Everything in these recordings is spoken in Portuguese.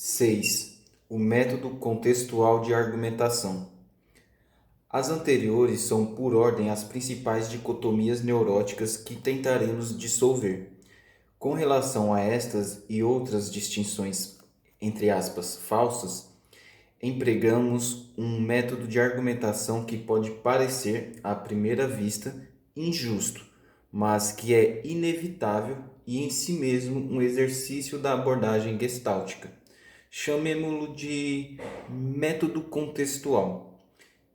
6. O método contextual de argumentação. As anteriores são, por ordem, as principais dicotomias neuróticas que tentaremos dissolver. Com relação a estas e outras distinções, entre aspas, falsas, empregamos um método de argumentação que pode parecer, à primeira vista, injusto, mas que é inevitável e em si mesmo um exercício da abordagem gestáltica. Chamemo-lo de método contextual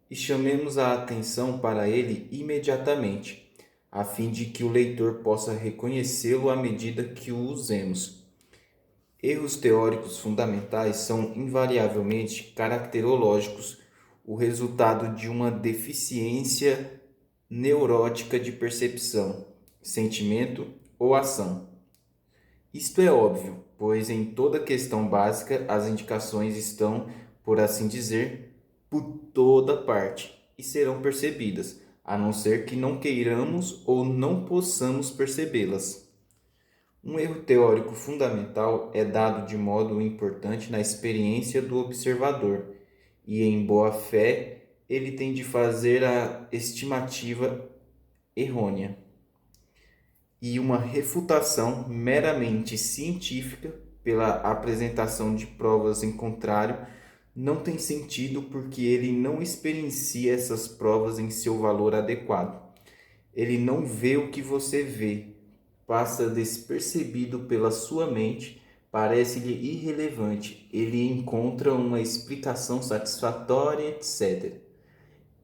e chamemos a atenção para ele imediatamente, a fim de que o leitor possa reconhecê-lo à medida que o usemos. Erros teóricos fundamentais são invariavelmente caracterológicos, o resultado de uma deficiência neurótica de percepção, sentimento ou ação. Isto é óbvio, pois em toda questão básica as indicações estão, por assim dizer, por toda parte e serão percebidas, a não ser que não queiramos ou não possamos percebê-las. Um erro teórico fundamental é dado de modo importante na experiência do observador, e em boa fé ele tem de fazer a estimativa errônea. E uma refutação meramente científica, pela apresentação de provas em contrário, não tem sentido porque ele não experiencia essas provas em seu valor adequado. Ele não vê o que você vê, passa despercebido pela sua mente, parece-lhe irrelevante, ele encontra uma explicação satisfatória, etc.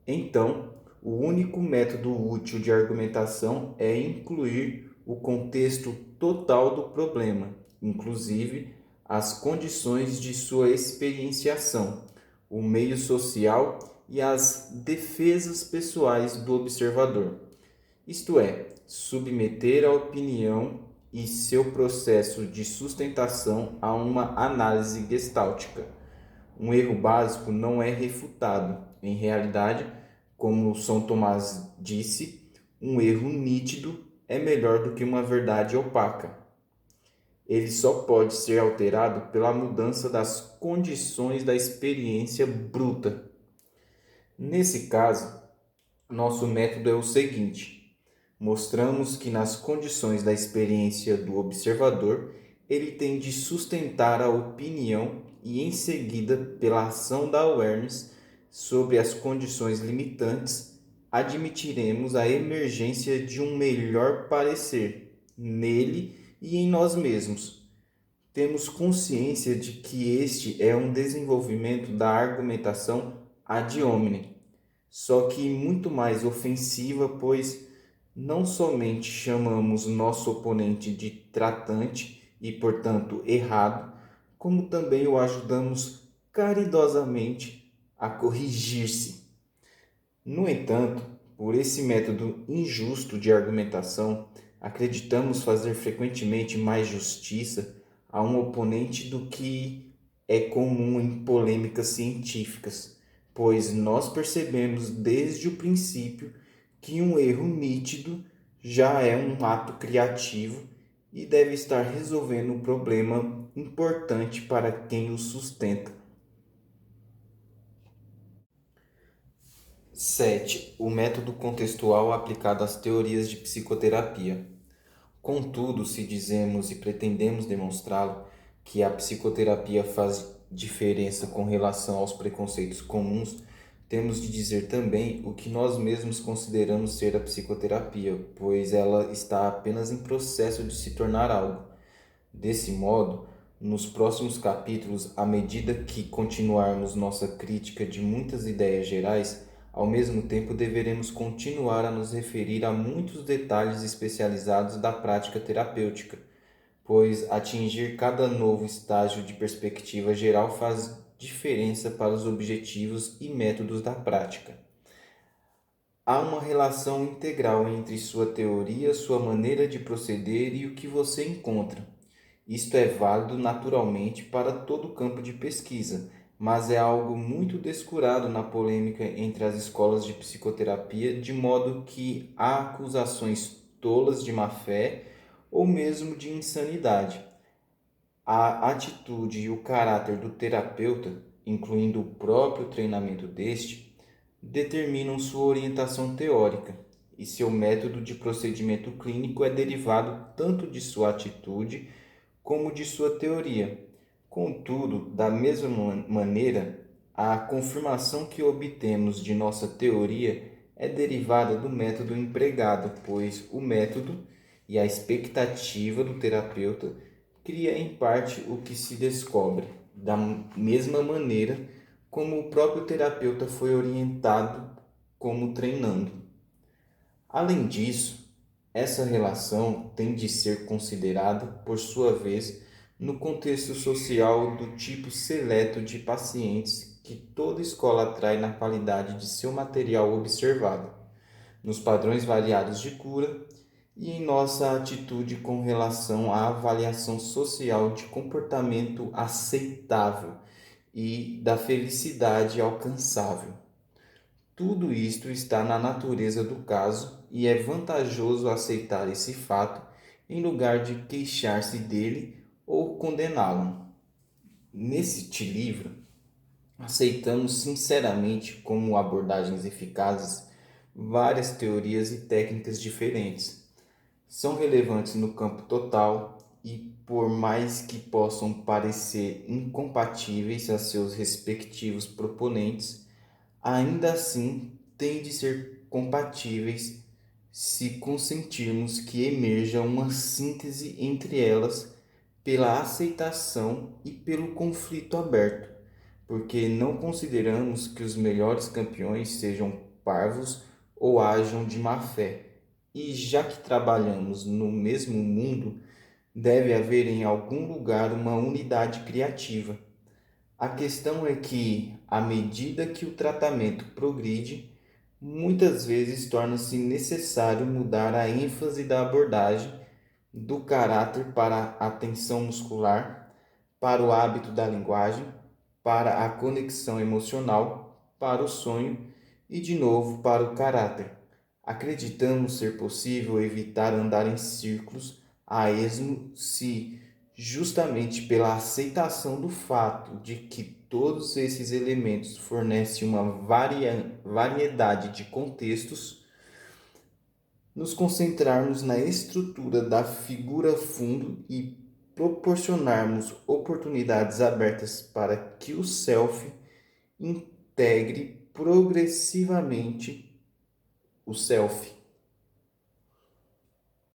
Então, o único método útil de argumentação é incluir o contexto total do problema, inclusive as condições de sua experienciação, o meio social e as defesas pessoais do observador. Isto é, submeter a opinião e seu processo de sustentação a uma análise gestáltica. Um erro básico não é refutado. Em realidade, como São Tomás disse, um erro nítido é melhor do que uma verdade opaca. Ele só pode ser alterado pela mudança das condições da experiência bruta. Nesse caso, nosso método é o seguinte: mostramos que nas condições da experiência do observador, ele tem de sustentar a opinião e, em seguida, pela ação da awareness sobre as condições limitantes, admitiremos a emergência de um melhor parecer nele e em nós mesmos. Temos consciência de que este é um desenvolvimento da argumentação ad hominem, só que muito mais ofensiva, pois não somente chamamos nosso oponente de tratante e, portanto, errado, como também o ajudamos caridosamente a corrigir-se. No entanto, por esse método injusto de argumentação, acreditamos fazer frequentemente mais justiça a um oponente do que é comum em polêmicas científicas, pois nós percebemos desde o princípio que um erro nítido já é um ato criativo e deve estar resolvendo um problema importante para quem o sustenta. 7. O método contextual aplicado às teorias de psicoterapia. Contudo, se dizemos e pretendemos demonstrá-lo que a psicoterapia faz diferença com relação aos preconceitos comuns, temos de dizer também o que nós mesmos consideramos ser a psicoterapia, pois ela está apenas em processo de se tornar algo. Desse modo, nos próximos capítulos, à medida que continuarmos nossa crítica de muitas ideias gerais, ao mesmo tempo deveremos continuar a nos referir a muitos detalhes especializados da prática terapêutica, pois atingir cada novo estágio de perspectiva geral faz diferença para os objetivos e métodos da prática. Há uma relação integral entre sua teoria, sua maneira de proceder e o que você encontra. Isto é válido naturalmente para todo o campo de pesquisa, mas é algo muito descurado na polêmica entre as escolas de psicoterapia, de modo que há acusações tolas de má-fé ou mesmo de insanidade. A atitude e o caráter do terapeuta, incluindo o próprio treinamento deste, determinam sua orientação teórica, e seu método de procedimento clínico é derivado tanto de sua atitude como de sua teoria. Contudo, da mesma maneira, a confirmação que obtemos de nossa teoria é derivada do método empregado, pois o método e a expectativa do terapeuta cria em parte o que se descobre, da mesma maneira como o próprio terapeuta foi orientado como treinando. Além disso, essa relação tem de ser considerada, por sua vez, no contexto social do tipo seleto de pacientes que toda escola atrai na qualidade de seu material observado, nos padrões variados de cura e em nossa atitude com relação à avaliação social de comportamento aceitável e da felicidade alcançável. Tudo isto está na natureza do caso e é vantajoso aceitar esse fato em lugar de queixar-se dele ou condená-lo. Neste livro, aceitamos sinceramente como abordagens eficazes várias teorias e técnicas diferentes. São relevantes no campo total e, por mais que possam parecer incompatíveis a seus respectivos proponentes, ainda assim têm de ser compatíveis se consentirmos que emerja uma síntese entre elas pela aceitação e pelo conflito aberto, porque não consideramos que os melhores campeões sejam parvos ou hajam de má fé. E já que trabalhamos no mesmo mundo, deve haver em algum lugar uma unidade criativa. A questão é que, à medida que o tratamento progride, muitas vezes torna-se necessário mudar a ênfase da abordagem, do caráter para a tensão muscular, para o hábito da linguagem, para a conexão emocional, para o sonho e, de novo, para o caráter. Acreditamos ser possível evitar andar em círculos a esmo se, justamente pela aceitação do fato de que todos esses elementos fornecem uma variedade de contextos, nos concentrarmos na estrutura da figura fundo e proporcionarmos oportunidades abertas para que o self integre progressivamente o self.